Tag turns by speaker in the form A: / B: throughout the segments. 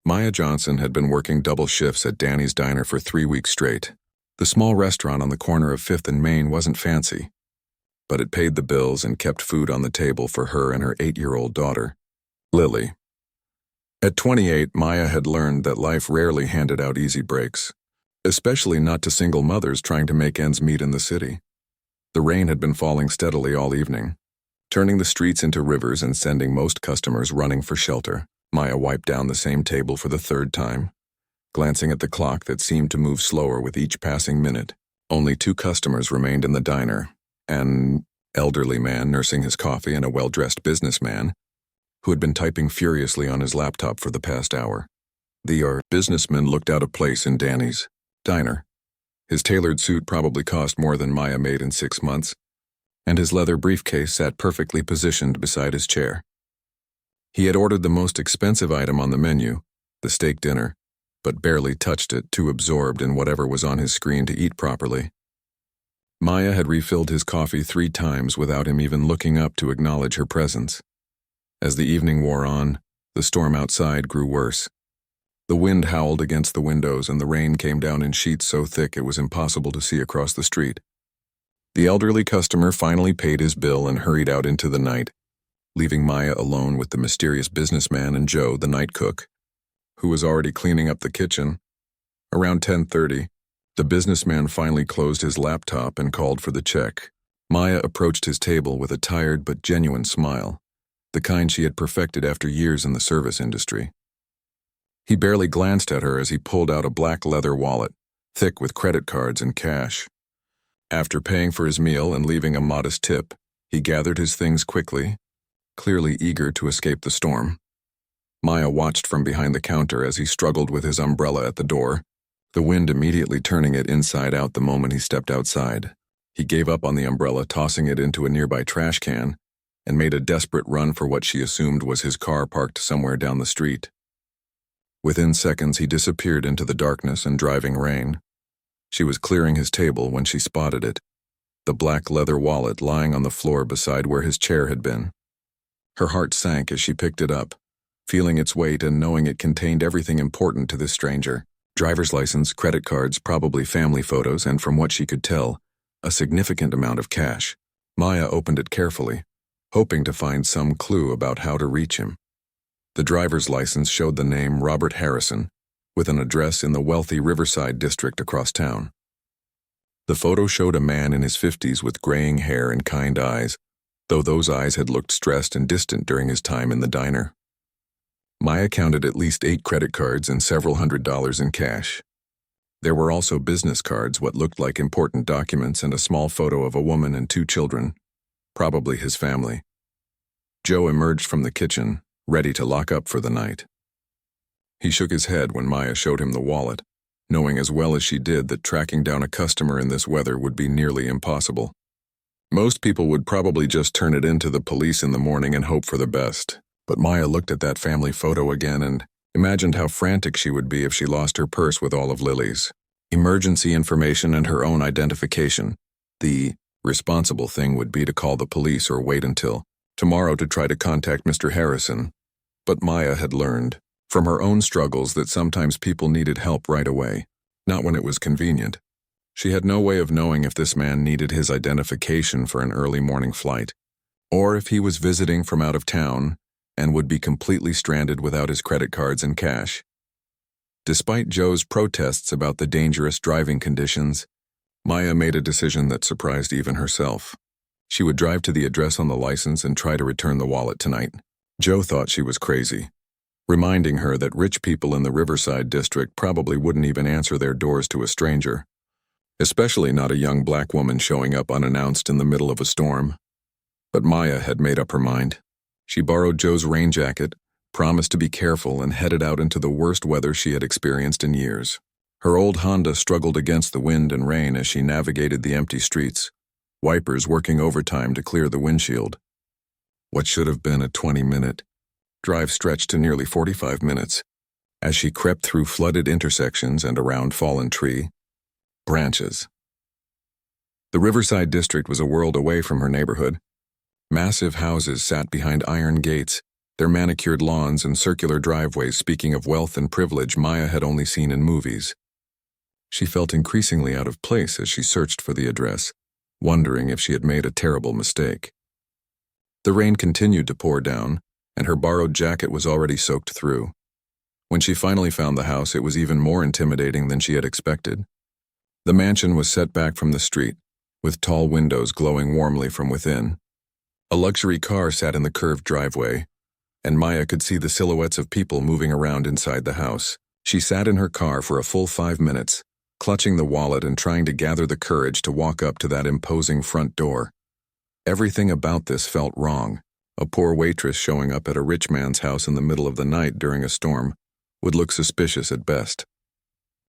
A: Maya Johnson had been working double shifts at Danny's Diner for 3 weeks straight. The small restaurant on the corner of 5th and Main wasn't fancy, but it paid the bills and kept food on the table for her and her 8-year-old daughter, Lily. At 28, Maya had learned that life rarely handed out easy breaks, especially not to single mothers trying to make ends meet in the city. The rain had been falling steadily all evening, turning the streets into rivers and sending most customers running for shelter. Maya wiped down the same table for the 3rd time, glancing at the clock that seemed to move slower with each passing minute. Only 2 customers remained in the diner, an elderly man nursing his coffee and a well-dressed businessman who had been typing furiously on his laptop for the past hour. The businessman looked out of place in Danny's diner. His tailored suit probably cost more than Maya made in 6 months, and his leather briefcase sat perfectly positioned beside his chair. He had ordered the most expensive item on the menu, the steak dinner, but barely touched it, too absorbed in whatever was on his screen to eat properly. Maya had refilled his coffee 3 times without him even looking up to acknowledge her presence. As the evening wore on, the storm outside grew worse. The wind howled against the windows and the rain came down in sheets so thick it was impossible to see across the street. The elderly customer finally paid his bill and hurried out into the night, leaving Maya alone with the mysterious businessman and Joe, the night cook, who was already cleaning up the kitchen. Around 10:30, the businessman finally closed his laptop and called for the check. Maya approached his table with a tired but genuine smile, the kind she had perfected after years in the service industry. He barely glanced at her as he pulled out a black leather wallet, thick with credit cards and cash. After paying for his meal and leaving a modest tip, he gathered his things quickly, clearly eager to escape the storm. Maya watched from behind the counter as he struggled with his umbrella at the door, the wind immediately turning it inside out the moment he stepped outside. He gave up on the umbrella, tossing it into a nearby trash can, and made a desperate run for what she assumed was his car parked somewhere down the street. Within seconds, he disappeared into the darkness and driving rain. She was clearing his table when she spotted it, the black leather wallet lying on the floor beside where his chair had been. Her heart sank as she picked it up, feeling its weight and knowing it contained everything important to this stranger. Driver's license, credit cards, probably family photos, and from what she could tell, a significant amount of cash. Maya opened it carefully, hoping to find some clue about how to reach him. The driver's license showed the name Robert Harrison, with an address in the wealthy Riverside district across town. The photo showed a man in his 50s with graying hair and kind eyes, though those eyes had looked stressed and distant during his time in the diner. Maya counted at least 8 credit cards and several $100s in cash. There were also business cards, what looked like important documents, and a small photo of a woman and 2 children, probably his family. Joe emerged from the kitchen, ready to lock up for the night. He shook his head when Maya showed him the wallet, knowing as well as she did that tracking down a customer in this weather would be nearly impossible. Most people would probably just turn it in to the police in the morning and hope for the best, but Maya looked at that family photo again and imagined how frantic she would be if she lost her purse with all of Lily's emergency information and her own identification. The responsible thing would be to call the police or wait until tomorrow to try to contact Mr. Harrison. But Maya had learned from her own struggles that sometimes people needed help right away, not when it was convenient. She had no way of knowing if this man needed his identification for an early morning flight, or if he was visiting from out of town and would be completely stranded without his credit cards and cash. Despite Joe's protests about the dangerous driving conditions, Maya made a decision that surprised even herself. She would drive to the address on the license and try to return the wallet tonight. Joe thought she was crazy, reminding her that rich people in the Riverside district probably wouldn't even answer their doors to a stranger, especially not a young black woman showing up unannounced in the middle of a storm. But Maya had made up her mind. She borrowed Joe's rain jacket, promised to be careful, and headed out into the worst weather she had experienced in years. Her old Honda struggled against the wind and rain as she navigated the empty streets, wipers working overtime to clear the windshield. What should have been a 20-minute drive stretched to nearly 45 minutes as she crept through flooded intersections and around fallen tree branches. The Riverside district was a world away from her neighborhood. Massive houses sat behind iron gates, their manicured lawns and circular driveways speaking of wealth and privilege Maya had only seen in movies. She felt increasingly out of place as she searched for the address, wondering if she had made a terrible mistake. The rain continued to pour down, and her borrowed jacket was already soaked through. When she finally found the house, it was even more intimidating than she had expected. The mansion was set back from the street, with tall windows glowing warmly from within. A luxury car sat in the curved driveway, and Maya could see the silhouettes of people moving around inside the house. She sat in her car for a full 5 minutes, clutching the wallet and trying to gather the courage to walk up to that imposing front door. Everything about this felt wrong. A poor waitress showing up at a rich man's house in the middle of the night during a storm would look suspicious at best.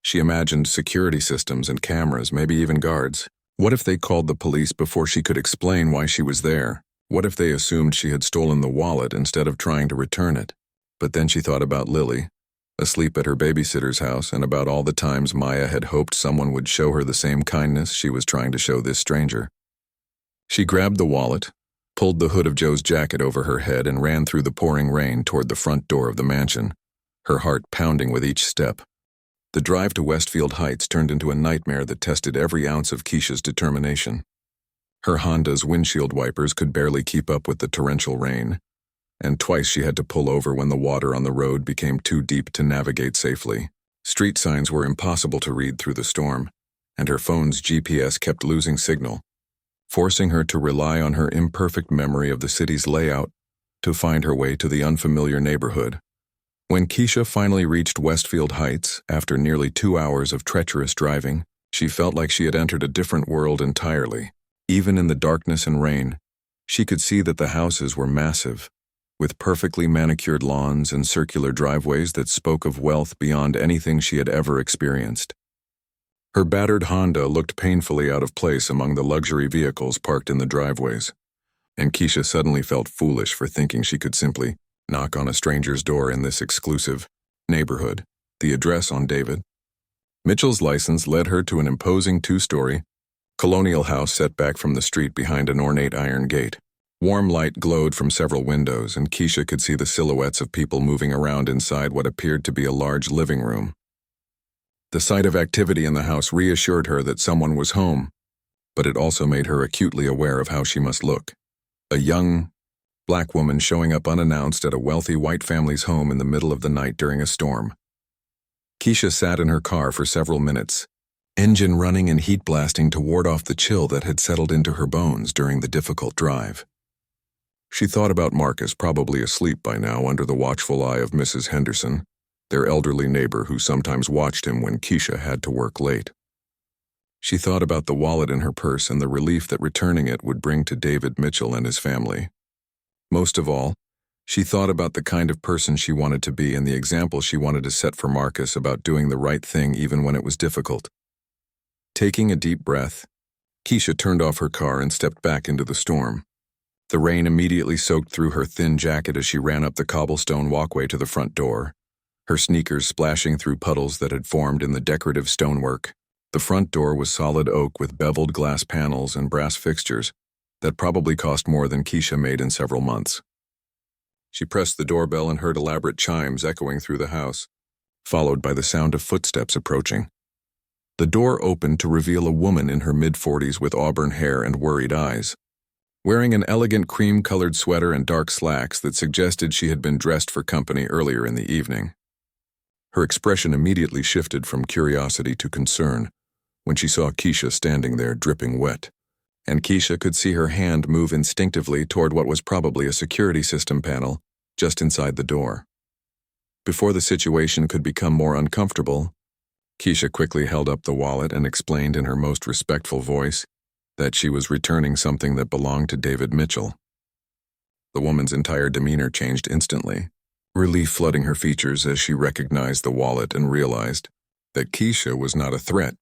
A: She imagined security systems and cameras, maybe even guards. What if they called the police before she could explain why she was there? What if they assumed she had stolen the wallet instead of trying to return it? But then she thought about Lily, asleep at her babysitter's house, and about all the times Maya had hoped someone would show her the same kindness she was trying to show this stranger. She grabbed the wallet, pulled the hood of Joe's jacket over her head, and ran through the pouring rain toward the front door of the mansion, her heart pounding with each step. The drive to Westfield Heights turned into a nightmare that tested every ounce of Keisha's determination. Her Honda's windshield wipers could barely keep up with the torrential rain, and twice she had to pull over when the water on the road became too deep to navigate safely. Street signs were impossible to read through the storm, and her phone's GPS kept losing signal, forcing her to rely on her imperfect memory of the city's layout to find her way to the unfamiliar neighborhood. When Keisha finally reached Westfield Heights, after nearly 2 hours of treacherous driving, she felt like she had entered a different world entirely. Even in the darkness and rain, she could see that the houses were massive, with perfectly manicured lawns and circular driveways that spoke of wealth beyond anything she had ever experienced. Her battered Honda looked painfully out of place among the luxury vehicles parked in the driveways, and Keisha suddenly felt foolish for thinking she could simply knock on a stranger's door in this exclusive neighborhood. The address on David Mitchell's license led her to an imposing 2-story, colonial house set back from the street behind an ornate iron gate. Warm light glowed from several windows, and Keisha could see the silhouettes of people moving around inside what appeared to be a large living room. The sight of activity in the house reassured her that someone was home, but it also made her acutely aware of how she must look. A young, black woman showing up unannounced at a wealthy white family's home in the middle of the night during a storm. Keisha sat in her car for several minutes, engine running and heat blasting to ward off the chill that had settled into her bones during the difficult drive. She thought about Marcus, probably asleep by now under the watchful eye of Mrs. Henderson, their elderly neighbor who sometimes watched him when Keisha had to work late. She thought about the wallet in her purse and the relief that returning it would bring to David Mitchell and his family. Most of all, she thought about the kind of person she wanted to be and the example she wanted to set for Marcus about doing the right thing even when it was difficult. Taking a deep breath, Keisha turned off her car and stepped back into the storm. The rain immediately soaked through her thin jacket as she ran up the cobblestone walkway to the front door, her sneakers splashing through puddles that had formed in the decorative stonework. The front door was solid oak with beveled glass panels and brass fixtures that probably cost more than Keisha made in several months. She pressed the doorbell and heard elaborate chimes echoing through the house, followed by the sound of footsteps approaching. The door opened to reveal a woman in her mid-40s with auburn hair and worried eyes, wearing an elegant cream-colored sweater and dark slacks that suggested she had been dressed for company earlier in the evening. Her expression immediately shifted from curiosity to concern when she saw Keisha standing there dripping wet, and Keisha could see her hand move instinctively toward what was probably a security system panel just inside the door. Before the situation could become more uncomfortable, Keisha quickly held up the wallet and explained in her most respectful voice that she was returning something that belonged to David Mitchell. The woman's entire demeanor changed instantly, relief flooding her features as she recognized the wallet and realized that Keisha was not a threat,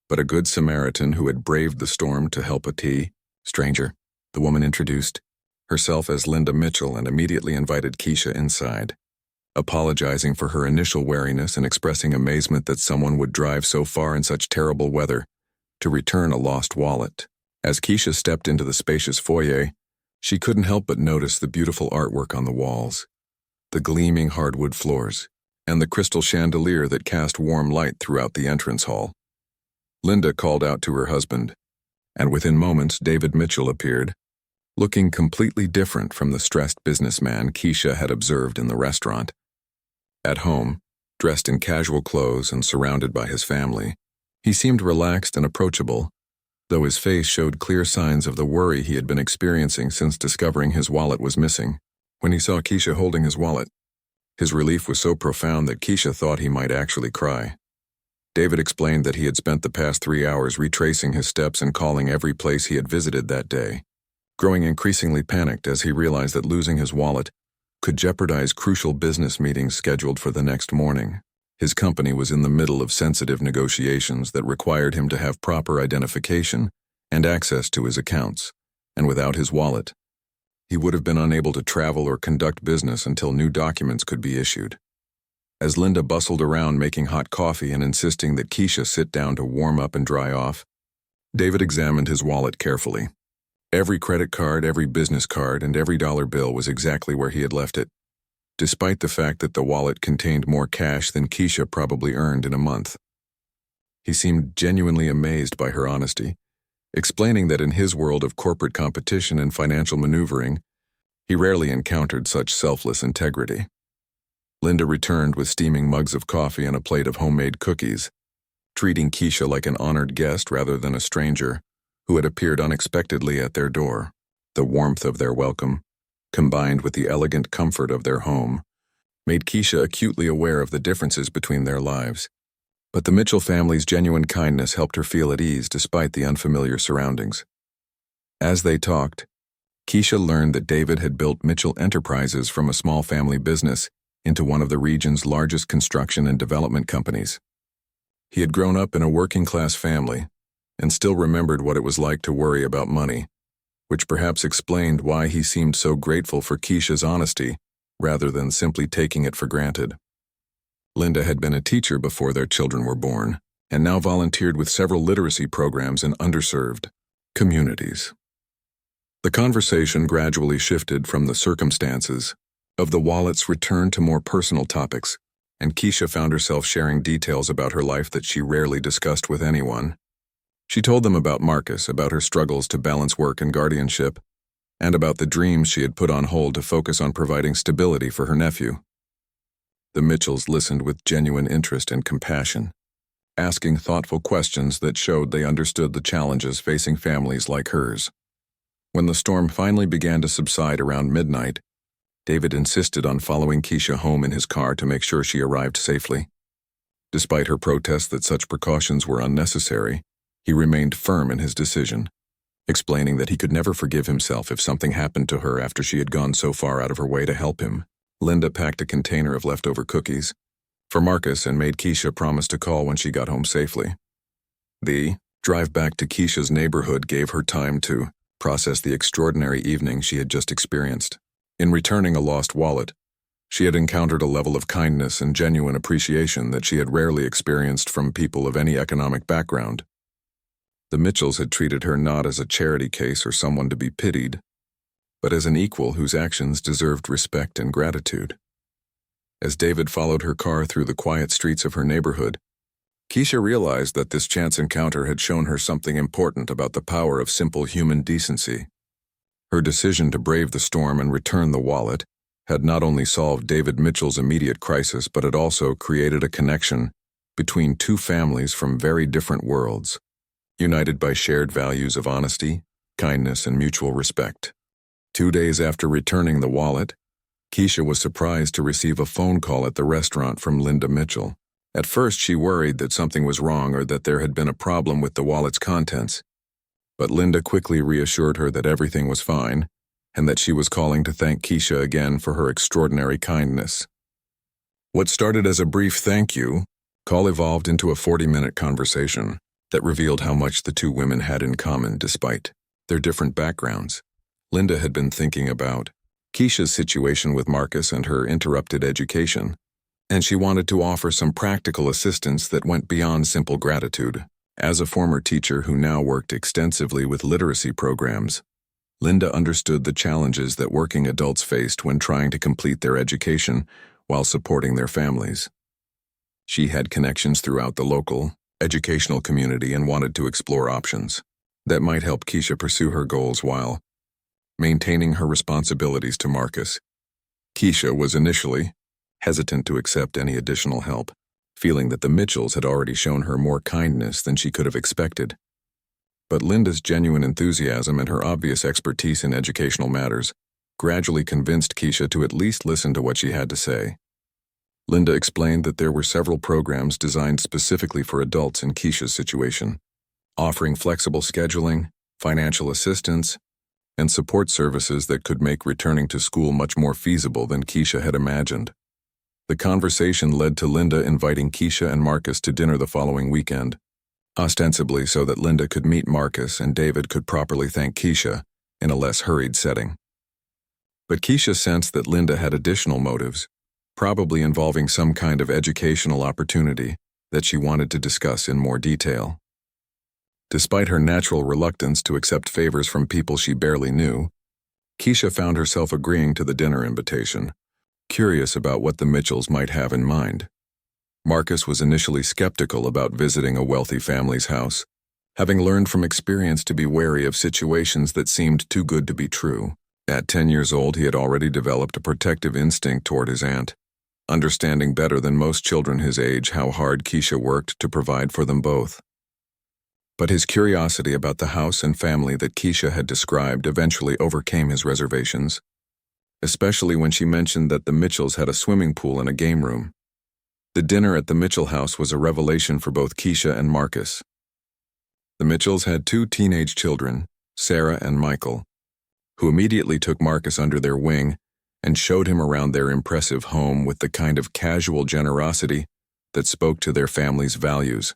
A: but a good Samaritan who had braved the storm to help a stranger. The woman introduced herself as Linda Mitchell and immediately invited Keisha inside, apologizing for her initial wariness and expressing amazement that someone would drive so far in such terrible weather to return a lost wallet. As Keisha stepped into the spacious foyer, she couldn't help but notice the beautiful artwork on the walls. the gleaming hardwood floors, and the crystal chandelier that cast warm light throughout the entrance hall. Linda called out to her husband, and within moments David Mitchell appeared, looking completely different from the stressed businessman Keisha had observed in the restaurant. At home, dressed in casual clothes and surrounded by his family, he seemed relaxed and approachable, though his face showed clear signs of the worry he had been experiencing since discovering his wallet was missing. When he saw Keisha holding his wallet, his relief was so profound that Keisha thought he might actually cry. David explained that he had spent the past 3 hours retracing his steps and calling every place he had visited that day, growing increasingly panicked as he realized that losing his wallet could jeopardize crucial business meetings scheduled for the next morning. His company was in the middle of sensitive negotiations that required him to have proper identification and access to his accounts, and without his wallet, he would have been unable to travel or conduct business until new documents could be issued. As Linda bustled around making hot coffee and insisting that Keisha sit down to warm up and dry off, David examined his wallet carefully. Every credit card, every business card, and every dollar bill was exactly where he had left it, despite the fact that the wallet contained more cash than Keisha probably earned in a month. He seemed genuinely amazed by her honesty, explaining that in his world of corporate competition and financial maneuvering, he rarely encountered such selfless integrity. Linda returned with steaming mugs of coffee and a plate of homemade cookies, treating Keisha like an honored guest rather than a stranger who had appeared unexpectedly at their door. The warmth of their welcome, combined with the elegant comfort of their home, made Keisha acutely aware of the differences between their lives. But the Mitchell family's genuine kindness helped her feel at ease despite the unfamiliar surroundings. As they talked, Keisha learned that David had built Mitchell Enterprises from a small family business into one of the region's largest construction and development companies. He had grown up in a working-class family and still remembered what it was like to worry about money, which perhaps explained why he seemed so grateful for Keisha's honesty rather than simply taking it for granted. Linda had been a teacher before their children were born, and now volunteered with several literacy programs in underserved communities. The conversation gradually shifted from the circumstances of the wallet's return to more personal topics, and Keisha found herself sharing details about her life that she rarely discussed with anyone. She told them about Marcus, about her struggles to balance work and guardianship, and about the dreams she had put on hold to focus on providing stability for her nephew. The Mitchells listened with genuine interest and compassion, asking thoughtful questions that showed they understood the challenges facing families like hers. When the storm finally began to subside around midnight, David insisted on following Keisha home in his car to make sure she arrived safely. Despite her protest that such precautions were unnecessary, he remained firm in his decision, explaining that he could never forgive himself if something happened to her after she had gone so far out of her way to help him. Linda packed a container of leftover cookies for Marcus and made Keisha promise to call when she got home safely. The drive back to Keisha's neighborhood gave her time to process the extraordinary evening she had just experienced. In returning a lost wallet, she had encountered a level of kindness and genuine appreciation that she had rarely experienced from people of any economic background. The Mitchells had treated her not as a charity case or someone to be pitied, but as an equal whose actions deserved respect and gratitude. As David followed her car through the quiet streets of her neighborhood, Keisha realized that this chance encounter had shown her something important about the power of simple human decency. Her decision to brave the storm and return the wallet had not only solved David Mitchell's immediate crisis, but had also created a connection between two families from very different worlds, united by shared values of honesty, kindness, and mutual respect. 2 days after returning the wallet, Keisha was surprised to receive a phone call at the restaurant from Linda Mitchell. At first, she worried that something was wrong or that there had been a problem with the wallet's contents, but Linda quickly reassured her that everything was fine and that she was calling to thank Keisha again for her extraordinary kindness. What started as a brief thank you call evolved into a 40-minute conversation that revealed how much the two women had in common despite their different backgrounds. Linda had been thinking about Keisha's situation with Marcus and her interrupted education, and she wanted to offer some practical assistance that went beyond simple gratitude. As a former teacher who now worked extensively with literacy programs, Linda understood the challenges that working adults faced when trying to complete their education while supporting their families. She had connections throughout the local, educational community and wanted to explore options that might help Keisha pursue her goals while maintaining her responsibilities to Marcus. Keisha was initially hesitant to accept any additional help, feeling that the Mitchells had already shown her more kindness than she could have expected. But Linda's genuine enthusiasm and her obvious expertise in educational matters gradually convinced Keisha to at least listen to what she had to say. Linda explained that there were several programs designed specifically for adults in Keisha's situation, offering flexible scheduling, financial assistance, and support services that could make returning to school much more feasible than Keisha had imagined. The conversation led to Linda inviting Keisha and Marcus to dinner the following weekend, ostensibly so that Linda could meet Marcus and David could properly thank Keisha in a less hurried setting. But Keisha sensed that Linda had additional motives, probably involving some kind of educational opportunity that she wanted to discuss in more detail. Despite her natural reluctance to accept favors from people she barely knew, Keisha found herself agreeing to the dinner invitation, curious about what the Mitchells might have in mind. Marcus was initially skeptical about visiting a wealthy family's house, having learned from experience to be wary of situations that seemed too good to be true. At 10 years old, he had already developed a protective instinct toward his aunt, understanding better than most children his age how hard Keisha worked to provide for them both. But his curiosity about the house and family that Keisha had described eventually overcame his reservations, especially when she mentioned that the Mitchells had a swimming pool and a game room. The dinner at the Mitchell house was a revelation for both Keisha and Marcus. The Mitchells had 2 teenage children, Sarah and Michael, who immediately took Marcus under their wing and showed him around their impressive home with the kind of casual generosity that spoke to their family's values.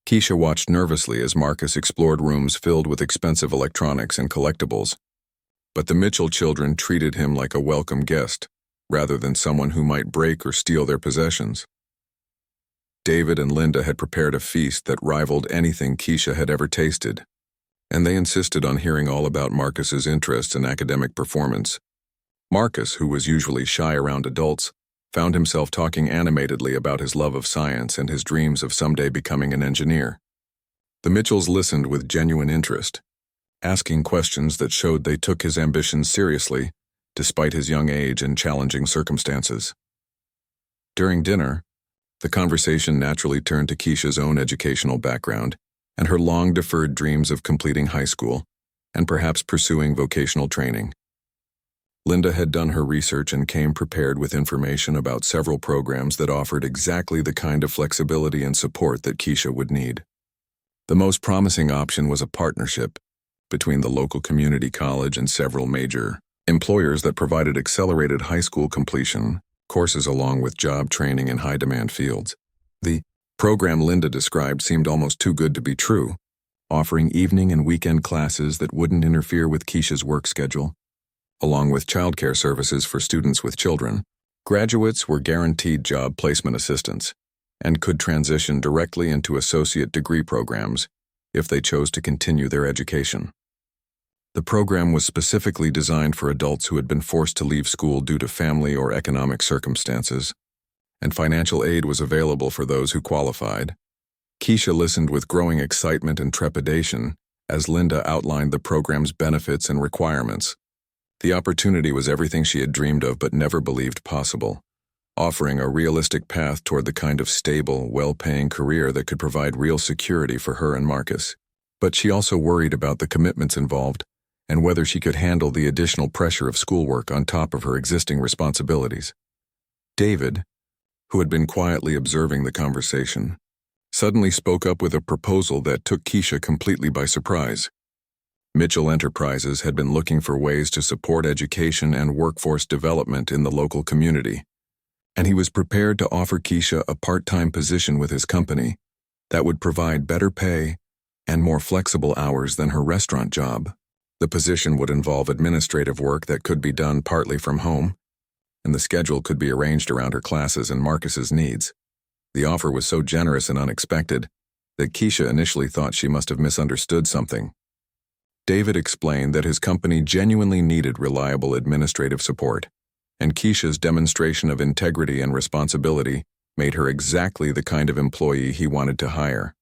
A: Keisha watched nervously as Marcus explored rooms filled with expensive electronics and collectibles, but the Mitchell children treated him like a welcome guest, rather than someone who might break or steal their possessions. David and Linda had prepared a feast that rivaled anything Keisha had ever tasted, and they insisted on hearing all about Marcus's interests and academic performance. Marcus, who was usually shy around adults, found himself talking animatedly about his love of science and his dreams of someday becoming an engineer. The Mitchells listened with genuine interest, asking questions that showed they took his ambitions seriously, despite his young age and challenging circumstances. During dinner, the conversation naturally turned to Keisha's own educational background and her long-deferred dreams of completing high school and perhaps pursuing vocational training. Linda had done her research and came prepared with information about several programs that offered exactly the kind of flexibility and support that Keisha would need. The most promising option was a partnership between the local community college and several major employers that provided accelerated high school completion courses along with job training in high-demand fields. The program Linda described seemed almost too good to be true, offering evening and weekend classes that wouldn't interfere with Keisha's work schedule. Along with childcare services for students with children, graduates were guaranteed job placement assistance and could transition directly into associate degree programs if they chose to continue their education. The program was specifically designed for adults who had been forced to leave school due to family or economic circumstances, and financial aid was available for those who qualified. Keisha listened with growing excitement and trepidation as Linda outlined the program's benefits and requirements. The opportunity was everything she had dreamed of but never believed possible, offering a realistic path toward the kind of stable, well-paying career that could provide real security for her and Marcus. But she also worried about the commitments involved and whether she could handle the additional pressure of schoolwork on top of her existing responsibilities. David, who had been quietly observing the conversation, suddenly spoke up with a proposal that took Keisha completely by surprise. Mitchell Enterprises had been looking for ways to support education and workforce development in the local community, and he was prepared to offer Keisha a part-time position with his company that would provide better pay and more flexible hours than her restaurant job. The position would involve administrative work that could be done partly from home, and the schedule could be arranged around her classes and Marcus's needs. The offer was so generous and unexpected that Keisha initially thought she must have misunderstood something. David explained that his company genuinely needed reliable administrative support, and Keisha's demonstration of integrity and responsibility made her exactly the kind of employee he wanted to hire.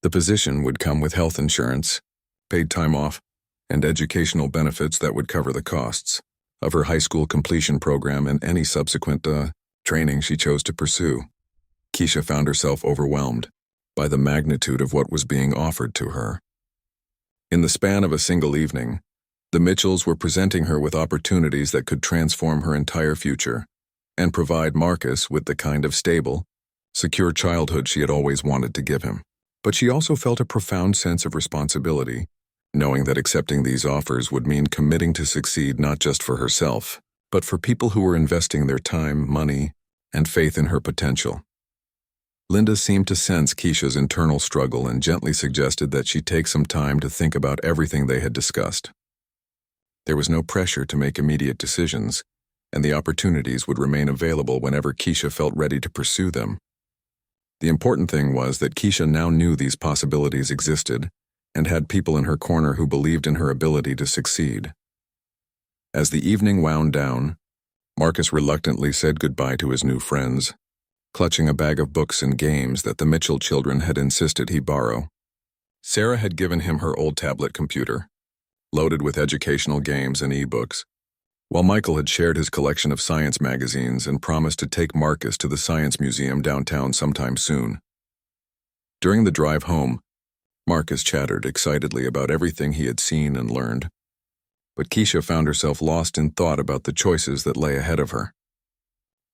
A: The position would come with health insurance, paid time off, and educational benefits that would cover the costs of her high school completion program and any subsequent training she chose to pursue. Keisha found herself overwhelmed by the magnitude of what was being offered to her. In the span of a single evening, the Mitchells were presenting her with opportunities that could transform her entire future and provide Marcus with the kind of stable, secure childhood she had always wanted to give him. But she also felt a profound sense of responsibility, knowing that accepting these offers would mean committing to succeed not just for herself, but for people who were investing their time, money, and faith in her potential. Linda seemed to sense Keisha's internal struggle and gently suggested that she take some time to think about everything they had discussed. There was no pressure to make immediate decisions, and the opportunities would remain available whenever Keisha felt ready to pursue them. The important thing was that Keisha now knew these possibilities existed and had people in her corner who believed in her ability to succeed. As the evening wound down, Marcus reluctantly said goodbye to his new friends, clutching a bag of books and games that the Mitchell children had insisted he borrow. Sarah had given him her old tablet computer, loaded with educational games and e-books, while Michael had shared his collection of science magazines and promised to take Marcus to the Science Museum downtown sometime soon. During the drive home, Marcus chattered excitedly about everything he had seen and learned, but Keisha found herself lost in thought about the choices that lay ahead of her.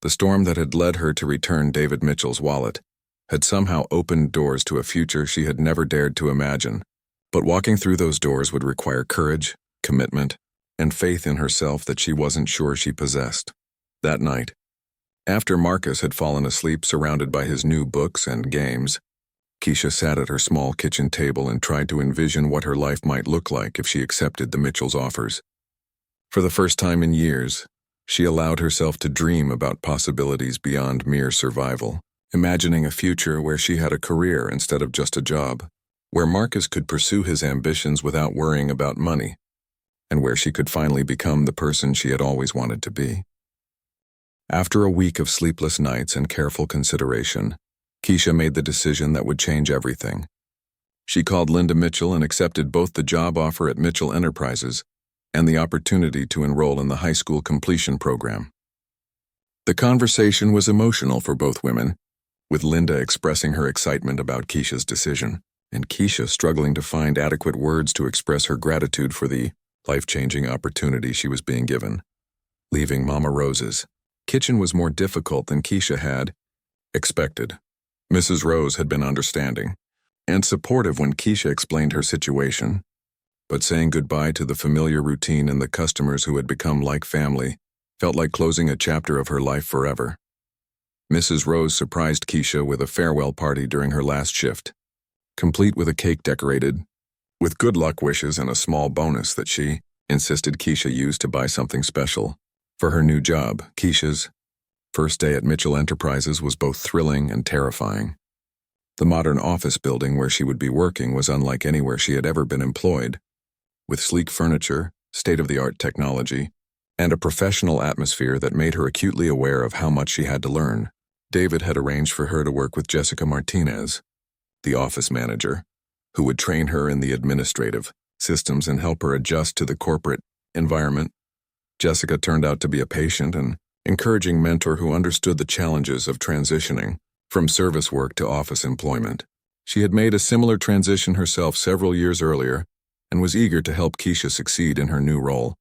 A: The storm that had led her to return David Mitchell's wallet had somehow opened doors to a future she had never dared to imagine, but walking through those doors would require courage, commitment, and faith in herself that she wasn't sure she possessed. That night, after Marcus had fallen asleep surrounded by his new books and games, Keisha sat at her small kitchen table and tried to envision what her life might look like if she accepted the Mitchells' offers. For the first time in years, she allowed herself to dream about possibilities beyond mere survival, imagining a future where she had a career instead of just a job, where Marcus could pursue his ambitions without worrying about money, and where she could finally become the person she had always wanted to be. After a week of sleepless nights and careful consideration, Keisha made the decision that would change everything. She called Linda Mitchell and accepted both the job offer at Mitchell Enterprises and the opportunity to enroll in the high school completion program. The conversation was emotional for both women, with Linda expressing her excitement about Keisha's decision, and Keisha struggling to find adequate words to express her gratitude for the life-changing opportunity she was being given. Leaving Mama Rose's kitchen was more difficult than Keisha had expected. Mrs. Rose had been understanding and supportive when Keisha explained her situation, but saying goodbye to the familiar routine and the customers who had become like family felt like closing a chapter of her life forever. Mrs. Rose surprised Keisha with a farewell party during her last shift, complete with a cake decorated with good luck wishes and a small bonus that she insisted Keisha use to buy something special for her new job. Keisha's first day at Mitchell Enterprises was both thrilling and terrifying. The modern office building where she would be working was unlike anywhere she had ever been employed, with sleek furniture, state-of-the-art technology, and a professional atmosphere that made her acutely aware of how much she had to learn. David had arranged for her to work with Jessica Martinez, the office manager, who would train her in the administrative systems and help her adjust to the corporate environment. Jessica turned out to be a patient and encouraging mentor who understood the challenges of transitioning from service work to office employment. She had made a similar transition herself several years earlier and was eager to help Keisha succeed in her new role.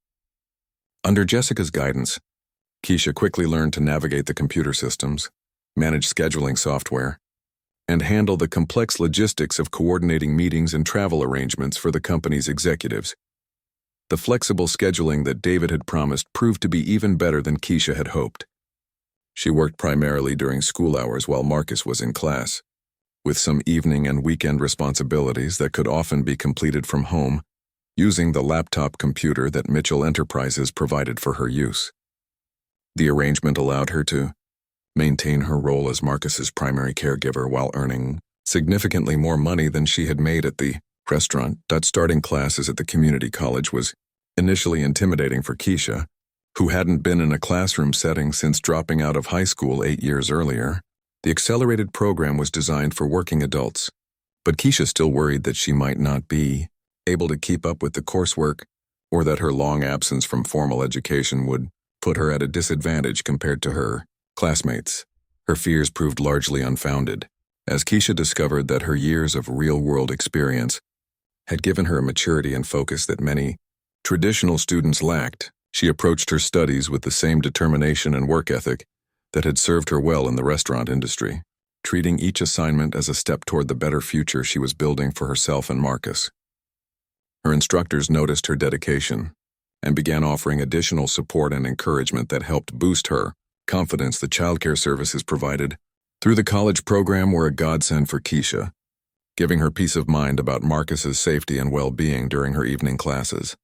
A: Under Jessica's guidance, Keisha quickly learned to navigate the computer systems, manage scheduling software, and handle the complex logistics of coordinating meetings and travel arrangements for the company's executives. The flexible scheduling that David had promised proved to be even better than Keisha had hoped. She worked primarily during school hours while Marcus was in class, with some evening and weekend responsibilities that could often be completed from home, using the laptop computer that Mitchell Enterprises provided for her use. The arrangement allowed her to maintain her role as Marcus's primary caregiver while earning significantly more money than she had made at the restaurant. Starting classes at the community college was initially intimidating for Keisha, who hadn't been in a classroom setting since dropping out of high school 8 years earlier. The accelerated program was designed for working adults, but Keisha still worried that she might not be able to keep up with the coursework, or that her long absence from formal education would put her at a disadvantage compared to her classmates. Her fears proved largely unfounded, as Keisha discovered that her years of real-world experience had given her a maturity and focus that many traditional students lacked. She approached her studies with the same determination and work ethic that had served her well in the restaurant industry, treating each assignment as a step toward the better future she was building for herself and Marcus. Her instructors noticed her dedication and began offering additional support and encouragement that helped boost her confidence. The childcare services provided through the college program were a godsend for Keisha, giving her peace of mind about Marcus's safety and well-being during her evening classes.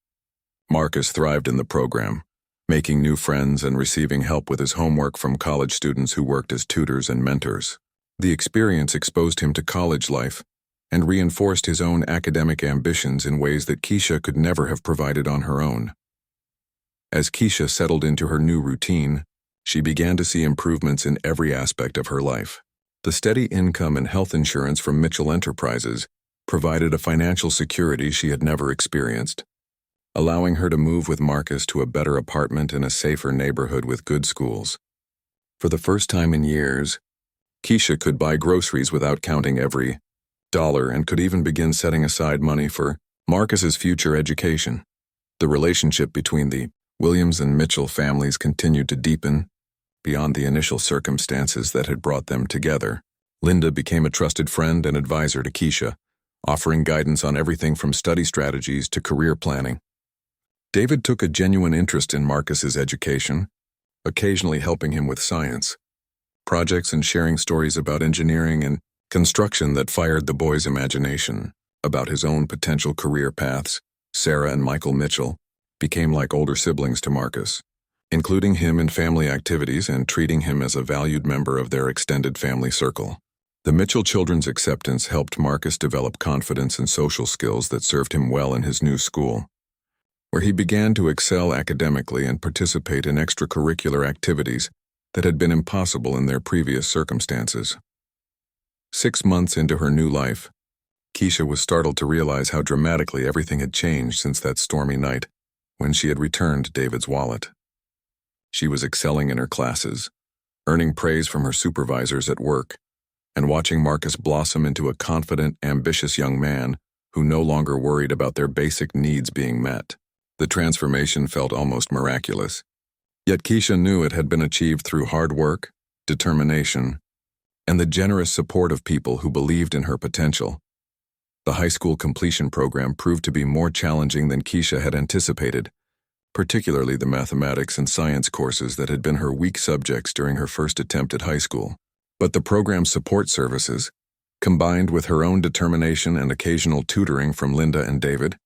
A: Marcus thrived in the program, making new friends and receiving help with his homework from college students who worked as tutors and mentors. The experience exposed him to college life and reinforced his own academic ambitions in ways that Keisha could never have provided on her own. As Keisha settled into her new routine, she began to see improvements in every aspect of her life. The steady income and health insurance from Mitchell Enterprises provided a financial security she had never experienced, allowing her to move with Marcus to a better apartment in a safer neighborhood with good schools. For the first time in years, Keisha could buy groceries without counting every dollar and could even begin setting aside money for Marcus's future education. The relationship between the Williams and Mitchell families continued to deepen beyond the initial circumstances that had brought them together. Linda became a trusted friend and advisor to Keisha, offering guidance on everything from study strategies to career planning. David took a genuine interest in Marcus's education, occasionally helping him with science projects and sharing stories about engineering and construction that fired the boy's imagination. About his own potential career paths, Sarah and Michael Mitchell became like older siblings to Marcus, including him in family activities and treating him as a valued member of their extended family circle. The Mitchell children's acceptance helped Marcus develop confidence and social skills that served him well in his new school, where he began to excel academically and participate in extracurricular activities that had been impossible in their previous circumstances. 6 months into her new life, Keisha was startled to realize how dramatically everything had changed since that stormy night when she had returned David's wallet. She was excelling in her classes, earning praise from her supervisors at work, and watching Marcus blossom into a confident, ambitious young man who no longer worried about their basic needs being met. The transformation felt almost miraculous. Yet Keisha knew it had been achieved through hard work, determination, and the generous support of people who believed in her potential. The high school completion program proved to be more challenging than Keisha had anticipated, particularly the mathematics and science courses that had been her weak subjects during her first attempt at high school. But the program's support services, combined with her own determination and occasional tutoring from Linda and David,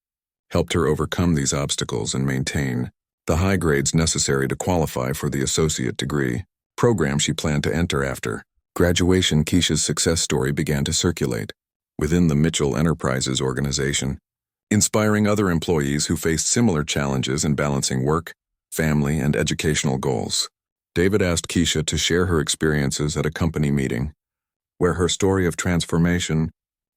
A: helped her overcome these obstacles and maintain the high grades necessary to qualify for the associate degree program she planned to enter after graduation. Keisha's success story began to circulate within the Mitchell Enterprises organization, inspiring other employees who faced similar challenges in balancing work, family, and educational goals. David asked Keisha to share her experiences at a company meeting, where her story of transformation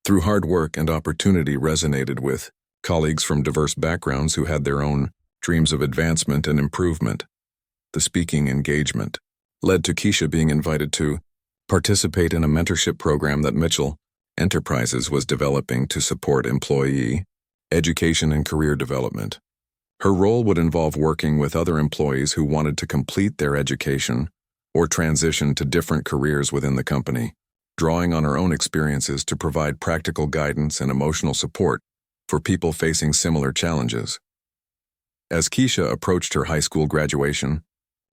A: through hard work and opportunity resonated with colleagues from diverse backgrounds who had their own dreams of advancement and improvement. The speaking engagement led to Keisha being invited to participate in a mentorship program that Mitchell Enterprises was developing to support employee education and career development. Her role would involve working with other employees who wanted to complete their education or transition to different careers within the company, drawing on her own experiences to provide practical guidance and emotional support for people facing similar challenges. As Keisha approached her high school graduation,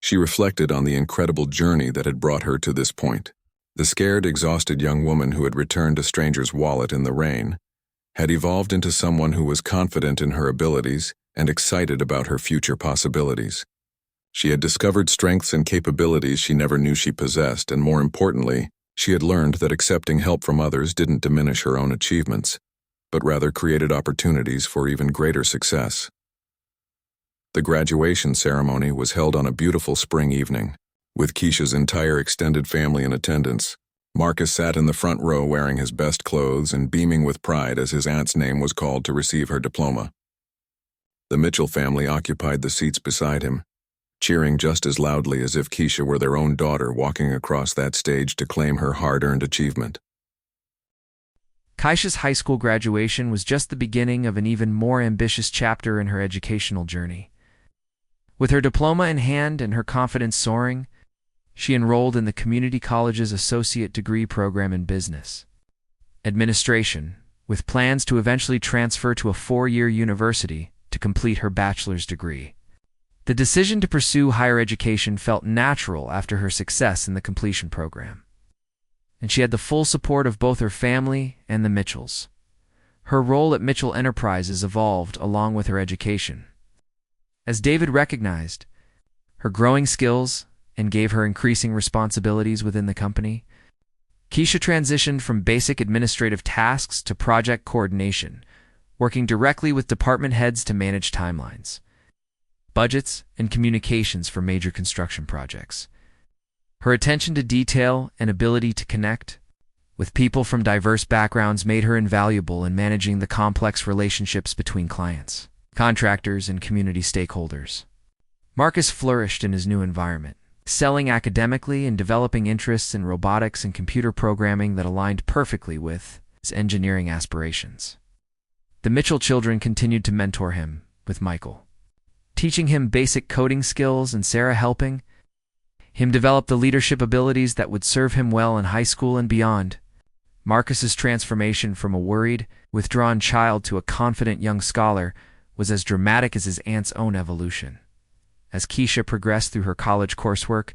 A: she reflected on the incredible journey that had brought her to this point. The scared, exhausted young woman who had returned a stranger's wallet in the rain had evolved into someone who was confident in her abilities and excited about her future possibilities. She had discovered strengths and capabilities she never knew she possessed, and more importantly, she had learned that accepting help from others didn't diminish her own achievements, but rather created opportunities for even greater success. The graduation ceremony was held on a beautiful spring evening, with Keisha's entire extended family in attendance. Marcus sat in the front row wearing his best clothes and beaming with pride as his aunt's name was called to receive her diploma. The Mitchell family occupied the seats beside him, cheering just as loudly as if Keisha were their own daughter walking across that stage to claim her hard-earned achievement.
B: Keisha's high school graduation was just the beginning of an even more ambitious chapter in her educational journey. With her diploma in hand and her confidence soaring, she enrolled in the community college's associate degree program in business administration, with plans to eventually transfer to a 4-year university to complete her bachelor's degree. The decision to pursue higher education felt natural after her success in the completion program, and she had the full support of both her family and the Mitchells. Her role at Mitchell Enterprises evolved along with her education. As David recognized her growing skills and gave her increasing responsibilities within the company, Keisha transitioned from basic administrative tasks to project coordination, working directly with department heads to manage timelines, budgets, and communications for major construction projects. Her attention to detail and ability to connect with people from diverse backgrounds made her invaluable in managing the complex relationships between clients, contractors, and community stakeholders. Marcus flourished in his new environment, selling academically and developing interests in robotics and computer programming that aligned perfectly with his engineering aspirations. The Mitchell children continued to mentor him, with Michael teaching him basic coding skills and Sarah helping him develop the leadership abilities that would serve him well in high school and beyond. Marcus's transformation from a worried, withdrawn child to a confident young scholar was as dramatic as his aunt's own evolution. As Keisha progressed through her college coursework,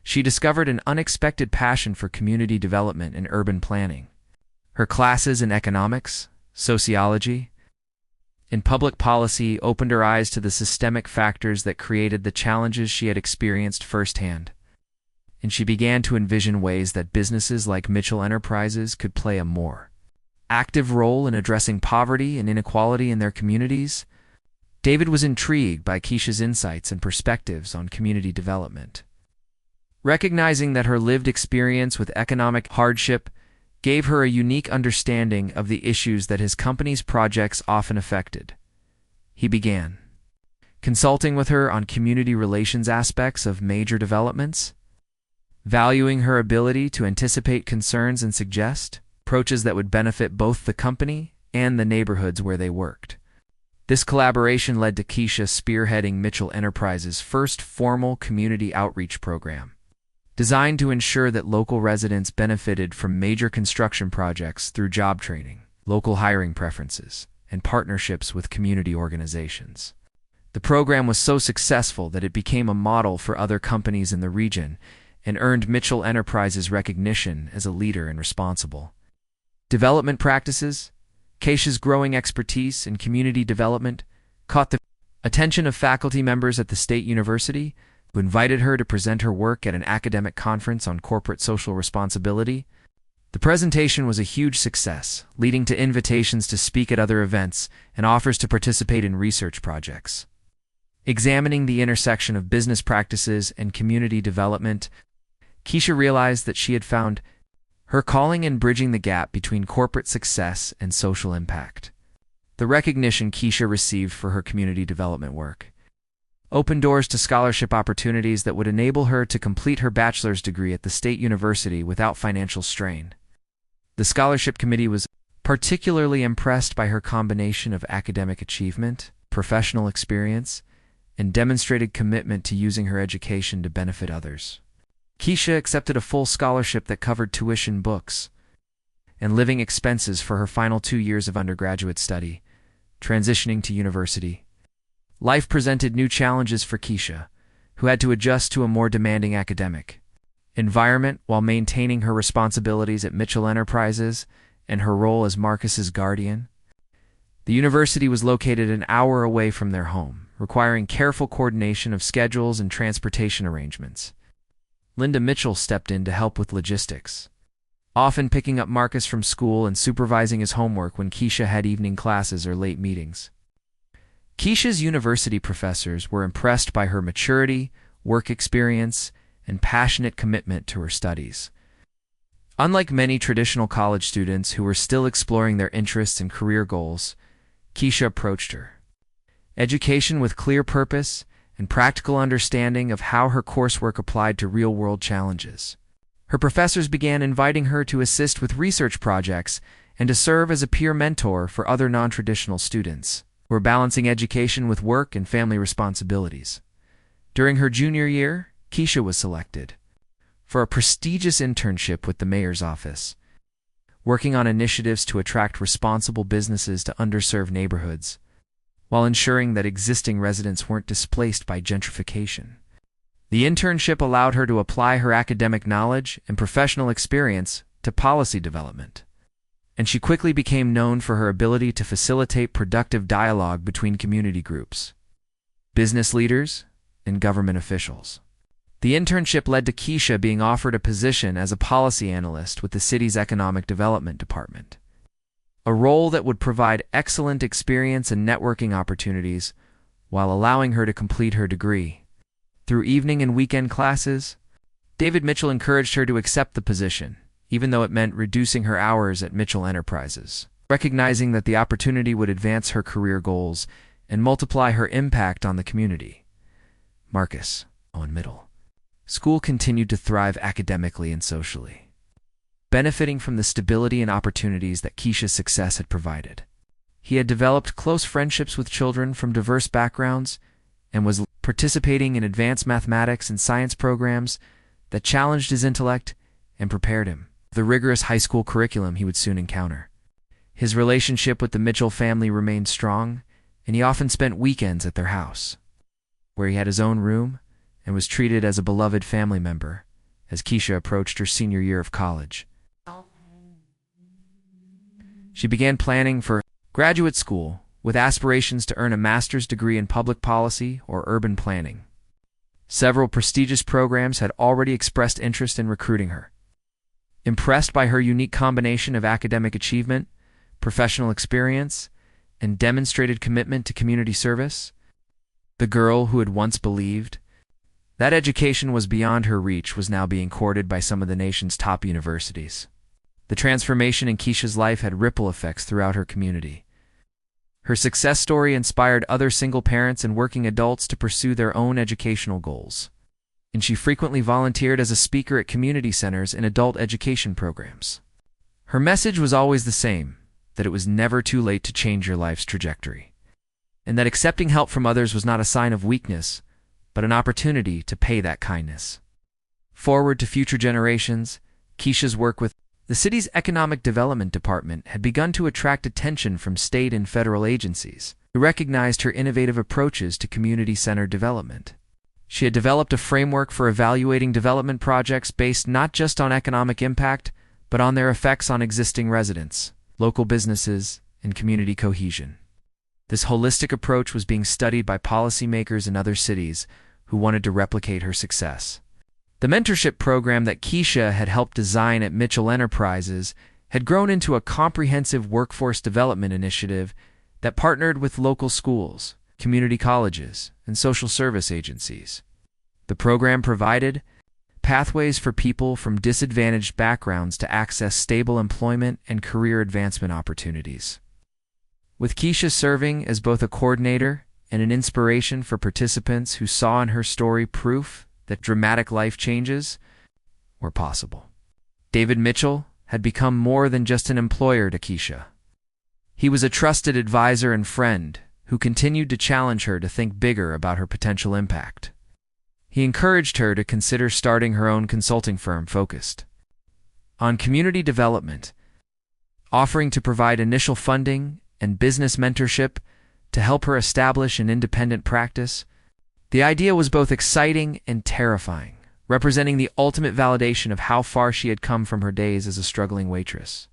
B: she discovered an unexpected passion for community development and urban planning. Her classes in economics, sociology, and public policy opened her eyes to the systemic factors that created the challenges she had experienced firsthand, and she began to envision ways that businesses like Mitchell Enterprises could play a more active role in addressing poverty and inequality in their communities. David was intrigued by Keisha's insights and perspectives on community development. Recognizing that her lived experience with economic hardship gave her a unique understanding of the issues that his company's projects often affected, he began consulting with her on community relations aspects of major developments, valuing her ability to anticipate concerns and suggest approaches that would benefit both the company and the neighborhoods where they worked. This collaboration led to Keisha spearheading Mitchell Enterprises' first formal community outreach program, designed to ensure that local residents benefited from major construction projects through job training, local hiring preferences, and partnerships with community organizations. The program was so successful that it became a model for other companies in the region and earned Mitchell Enterprises recognition as a leader in responsible development practices. Keisha's growing expertise in community development caught the attention of faculty members at the State University, who invited her to present her work at an academic conference on corporate social responsibility. The presentation was a huge success, leading to invitations to speak at other events and offers to participate in research projects. Examining the intersection of business practices and community development, Keisha realized that she had found her calling in bridging the gap between corporate success and social impact. The recognition Keisha received for her community development work opened doors to scholarship opportunities that would enable her to complete her bachelor's degree at the State University without financial strain. The scholarship committee was particularly impressed by her combination of academic achievement, professional experience, and demonstrated commitment to using her education to benefit others. Keisha accepted a full scholarship that covered tuition, books, and living expenses for her final 2 years of undergraduate study. Transitioning to university, life presented new challenges for Keisha, who had to adjust to a more demanding academic environment while maintaining her responsibilities at Mitchell Enterprises and her role as Marcus's guardian. The university was located an hour away from their home, requiring careful coordination of schedules and transportation arrangements. Linda Mitchell stepped in to help with logistics, often picking up Marcus from school and supervising his homework when Keisha had evening classes or late meetings. Keisha's university professors were impressed by her maturity, work experience, and passionate commitment to her studies. Unlike many traditional college students who were still exploring their interests and career goals, Keisha approached her education with clear purpose and practical understanding of how her coursework applied to real-world challenges. Her professors began inviting her to assist with research projects and to serve as a peer mentor for other non-traditional students who were balancing education with work and family responsibilities. During her junior year, Keisha was selected for a prestigious internship with the mayor's office, working on initiatives to attract responsible businesses to underserved neighborhoods, while ensuring that existing residents weren't displaced by gentrification. The internship allowed her to apply her academic knowledge and professional experience to policy development, and she quickly became known for her ability to facilitate productive dialogue between community groups, business leaders, and government officials. The internship led to Keisha being offered a position as a policy analyst with the city's Economic Development Department, a role that would provide excellent experience and networking opportunities while allowing her to complete her degree. Through evening and weekend classes, David Mitchell encouraged her to accept the position, even though it meant reducing her hours at Mitchell Enterprises, recognizing that the opportunity would advance her career goals and multiply her impact on the community. Marcus, in middle school, continued to thrive academically and socially, benefiting from the stability and opportunities that Keisha's success had provided. He had developed close friendships with children from diverse backgrounds and was participating in advanced mathematics and science programs that challenged his intellect and prepared him for the rigorous high school curriculum he would soon encounter. His relationship with the Mitchell family remained strong, and he often spent weekends at their house, where he had his own room and was treated as a beloved family member as Keisha approached her senior year of college. She began planning for graduate school with aspirations to earn a master's degree in public policy or urban planning. Several prestigious programs had already expressed interest in recruiting her. Impressed by her unique combination of academic achievement, professional experience, and demonstrated commitment to community service, the girl who had once believed that education was beyond her reach was now being courted by some of the nation's top universities. The transformation in Keisha's life had ripple effects throughout her community. Her success story inspired other single parents and working adults to pursue their own educational goals, and she frequently volunteered as a speaker at community centers and adult education programs. Her message was always the same, that it was never too late to change your life's trajectory, and that accepting help from others was not a sign of weakness, but an opportunity to pay that kindness forward to future generations. Keisha's work with the city's Economic Development Department had begun to attract attention from state and federal agencies who recognized her innovative approaches to community-centered development. She had developed a framework for evaluating development projects based not just on economic impact, but on their effects on existing residents, local businesses, and community cohesion. This holistic approach was being studied by policymakers in other cities who wanted to replicate her success. The mentorship program that Keisha had helped design at Mitchell Enterprises had grown into a comprehensive workforce development initiative that partnered with local schools, community colleges, and social service agencies. The program provided pathways for people from disadvantaged backgrounds to access stable employment and career advancement opportunities. With Keisha serving as both a coordinator and an inspiration for participants who saw in her story proof that dramatic life changes were possible. David Mitchell had become more than just an employer to Keisha. He was a trusted advisor and friend who continued to challenge her to think bigger about her potential impact. He encouraged her to consider starting her own consulting firm focused on community development, offering to provide initial funding and business mentorship to help her establish an independent practice. The idea was both exciting and terrifying, representing the ultimate validation of how far she had come from her days as a struggling waitress.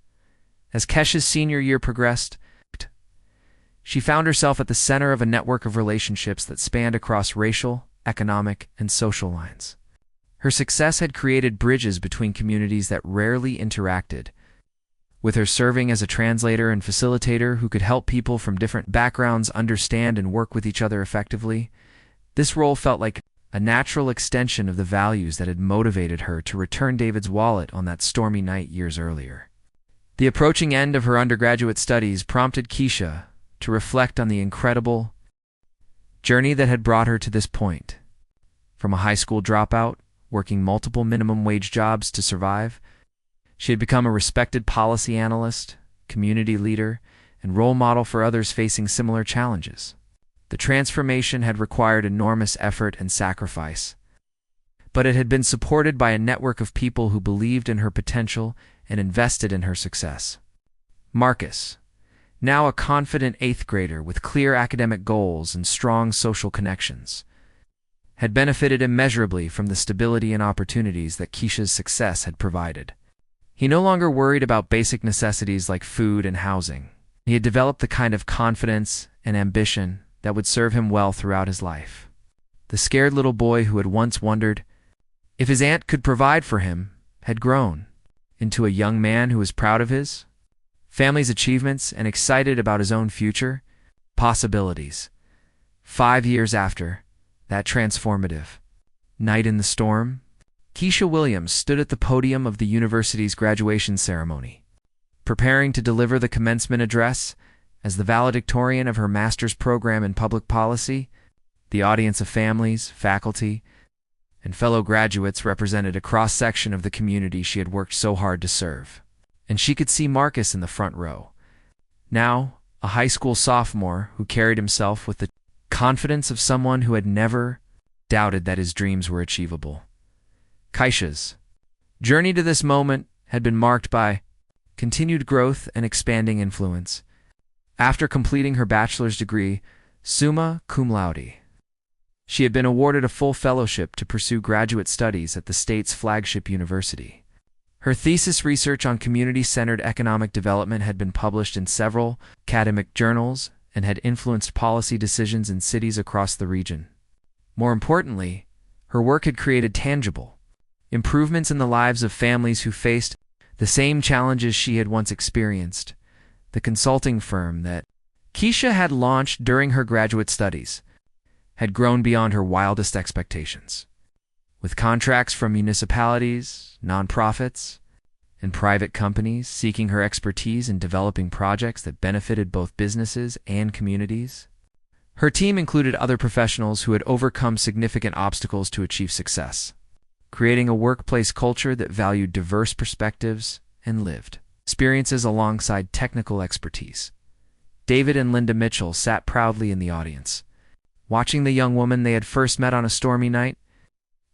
B: As Kesha's senior year progressed, she found herself at the center of a network of relationships that spanned across racial, economic, and social lines. Her success had created bridges between communities that rarely interacted, with her serving as a translator and facilitator who could help people from different backgrounds understand and work with each other effectively. This role felt like a natural extension of the values that had motivated her to return David's wallet on that stormy night years earlier. The approaching end of her undergraduate studies prompted Keisha to reflect on the incredible journey that had brought her to this point. From a high school dropout, working multiple minimum wage jobs to survive, she had become a respected policy analyst, community leader, and role model for others facing similar challenges. The transformation had required enormous effort and sacrifice, but it had been supported by a network of people who believed in her potential and invested in her success. Marcus, now a confident 8th grader with clear academic goals and strong social connections, had benefited immeasurably from the stability and opportunities that Keisha's success had provided. He no longer worried about basic necessities like food and housing. He had developed the kind of confidence and ambition that would serve him well throughout his life. The scared little boy who had once wondered if his aunt could provide for him had grown into a young man who was proud of his family's achievements and excited about his own future possibilities. 5 years after that transformative night in the storm, Keisha Williams stood at the podium of the university's graduation ceremony, preparing to deliver the commencement address. As the valedictorian of her master's program in public policy, the audience of families, faculty, and fellow graduates represented a cross-section of the community she had worked so hard to serve. And she could see Marcus in the front row, now a high school sophomore who carried himself with the confidence of someone who had never doubted that his dreams were achievable. Keisha's journey to this moment had been marked by continued growth and expanding influence. After completing her bachelor's degree, summa cum laude, she had been awarded a full fellowship to pursue graduate studies at the state's flagship university. Her thesis research on community-centered economic development had been published in several academic journals and had influenced policy decisions in cities across the region. More importantly, her work had created tangible improvements in the lives of families who faced the same challenges she had once experienced. The consulting firm that Keisha had launched during her graduate studies had grown beyond her wildest expectations, with contracts from municipalities, nonprofits, and private companies seeking her expertise in developing projects that benefited both businesses and communities. Her team included other professionals who had overcome significant obstacles to achieve success, creating a workplace culture that valued diverse perspectives and lived experiences alongside technical expertise. David and Linda Mitchell sat proudly in the audience, watching the young woman they had first met on a stormy night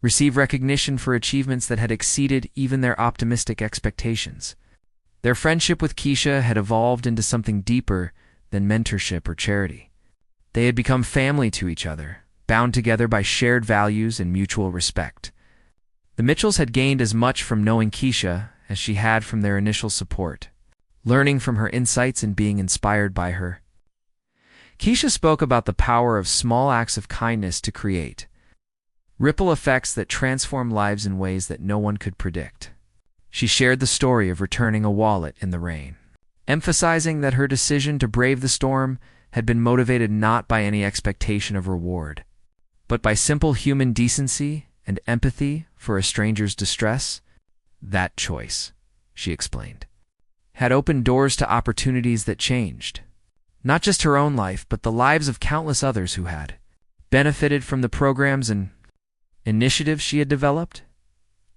B: receive recognition for achievements that had exceeded even their optimistic expectations. Their friendship with Keisha had evolved into something deeper than mentorship or charity. They had become family to each other, bound together by shared values and mutual respect. The Mitchells had gained as much from knowing Keisha as she had from their initial support, learning from her insights and being inspired by her. Keisha spoke about the power of small acts of kindness to create ripple effects that transform lives in ways that no one could predict. She shared the story of returning a wallet in the rain, emphasizing that her decision to brave the storm had been motivated not by any expectation of reward, but by simple human decency and empathy for a stranger's distress. That choice, she explained, had opened doors to opportunities that changed not just her own life, but the lives of countless others who had benefited from the programs and initiatives she had developed.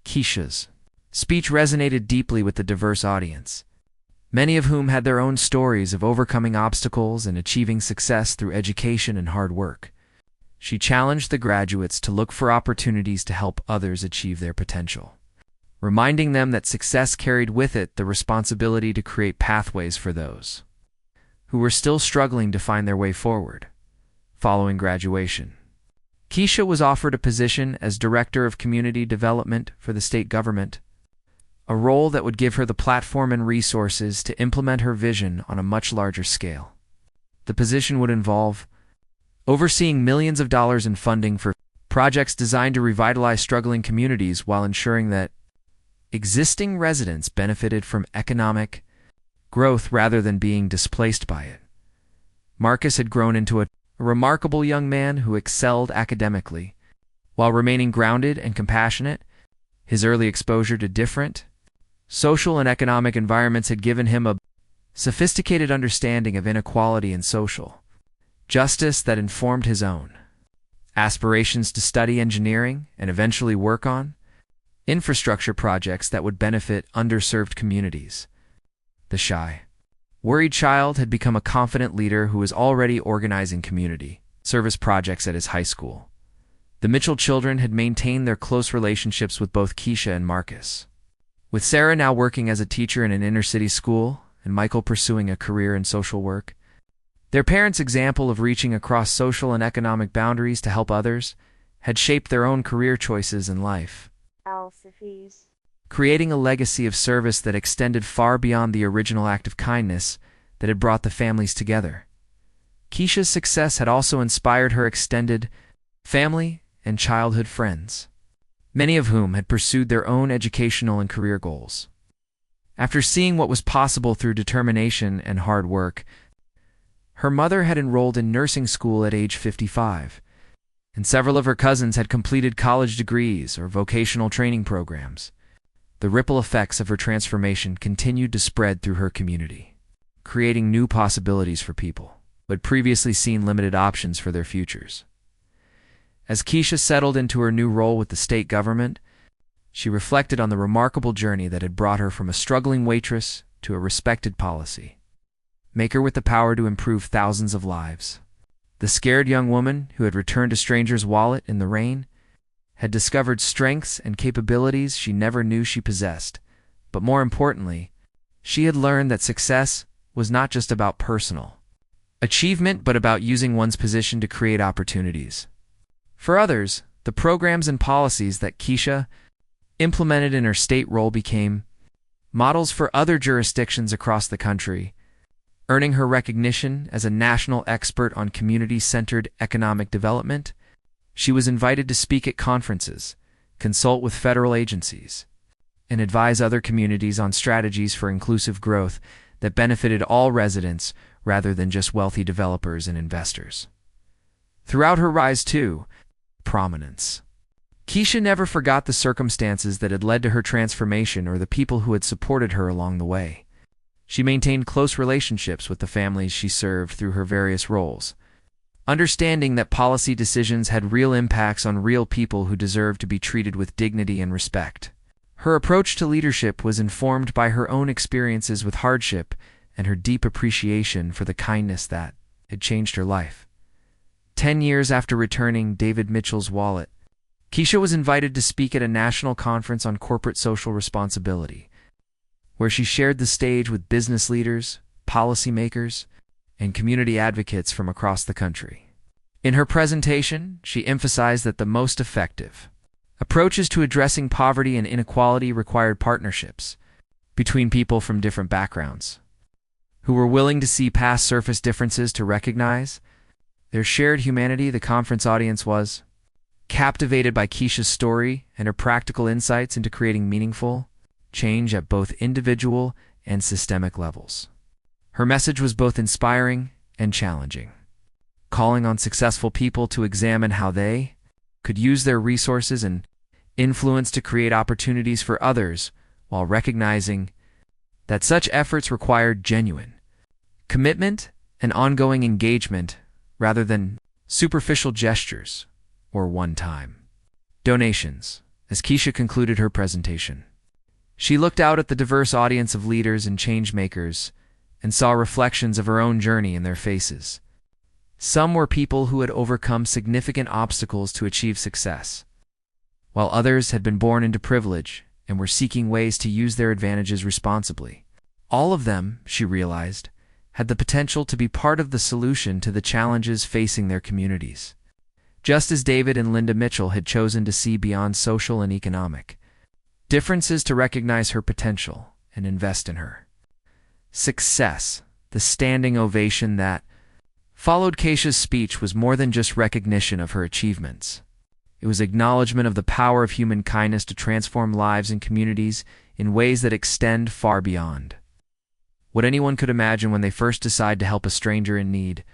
B: Keisha's speech resonated deeply with the diverse audience, many of whom had their own stories of overcoming obstacles and achieving success through education and hard work. She challenged the graduates to look for opportunities to help others achieve their potential, reminding them that success carried with it the responsibility to create pathways for those who were still struggling to find their way forward. Following graduation, Keisha was offered a position as Director of Community Development for the state government, a role that would give her the platform and resources to implement her vision on a much larger scale. The position would involve overseeing millions of dollars in funding for projects designed to revitalize struggling communities while ensuring that existing residents benefited from economic growth rather than being displaced by it. Marcus had grown into a remarkable young man who excelled academically, while remaining grounded and compassionate. His early exposure to different social and economic environments had given him a sophisticated understanding of inequality and social justice that informed his own aspirations to study engineering and eventually work on infrastructure projects that would benefit underserved communities. The shy, worried child had become a confident leader who was already organizing community service projects at his high school. The Mitchell children had maintained their close relationships with both Keisha and Marcus, with Sarah now working as a teacher in an inner-city school and Michael pursuing a career in social work. Their parents' example of reaching across social and economic boundaries to help others had shaped their own career choices in life, creating a legacy of service that extended far beyond the original act of kindness that had brought the families together. Keisha's success had also inspired her extended family and childhood friends, many of whom had pursued their own educational and career goals. After seeing what was possible through determination and hard work, her mother had enrolled in nursing school at age 55, and several of her cousins had completed college degrees or vocational training programs. The ripple effects of her transformation continued to spread through her community, creating new possibilities for people who had previously seen limited options for their futures. As Keisha settled into her new role with the state government, she reflected on the remarkable journey that had brought her from a struggling waitress to a respected policy maker with the power to improve thousands of lives. The scared young woman who had returned a stranger's wallet in the rain had discovered strengths and capabilities she never knew she possessed. But more importantly, she had learned that success was not just about personal achievement, but about using one's position to create opportunities for others. The programs and policies that Keisha implemented in her state role became models for other jurisdictions across the country, earning her recognition as a national expert on community-centered economic development. She was invited to speak at conferences, consult with federal agencies, and advise other communities on strategies for inclusive growth that benefited all residents rather than just wealthy developers and investors. Throughout her rise to prominence, Keisha never forgot the circumstances that had led to her transformation or the people who had supported her along the way. She maintained close relationships with the families she served through her various roles, understanding that policy decisions had real impacts on real people who deserved to be treated with dignity and respect. Her approach to leadership was informed by her own experiences with hardship and her deep appreciation for the kindness that had changed her life. 10 years after returning David Mitchell's wallet, Keisha was invited to speak at a national conference on corporate social responsibility, where she shared the stage with business leaders, policymakers, and community advocates from across the country. In her presentation, she emphasized that the most effective approaches to addressing poverty and inequality required partnerships between people from different backgrounds, who were willing to see past surface differences to recognize their shared humanity. The conference audience was captivated by Keisha's story and her practical insights into creating meaningful change at both individual and systemic levels. Her message was both inspiring and challenging, calling on successful people to examine how they could use their resources and influence to create opportunities for others, while recognizing that such efforts required genuine commitment and ongoing engagement rather than superficial gestures or one-time donations. As Keisha concluded her presentation, she looked out at the diverse audience of leaders and change-makers and saw reflections of her own journey in their faces. Some were people who had overcome significant obstacles to achieve success, while others had been born into privilege and were seeking ways to use their advantages responsibly. All of them, she realized, had the potential to be part of the solution to the challenges facing their communities, just as David and Linda Mitchell had chosen to see beyond social and economic differences to recognize her potential and invest in her success. The standing ovation that followed Keisha's speech was more than just recognition of her achievements. It was acknowledgement of the power of human kindness to transform lives and communities in ways that extend far beyond what anyone could imagine when they first decide to help a stranger in need.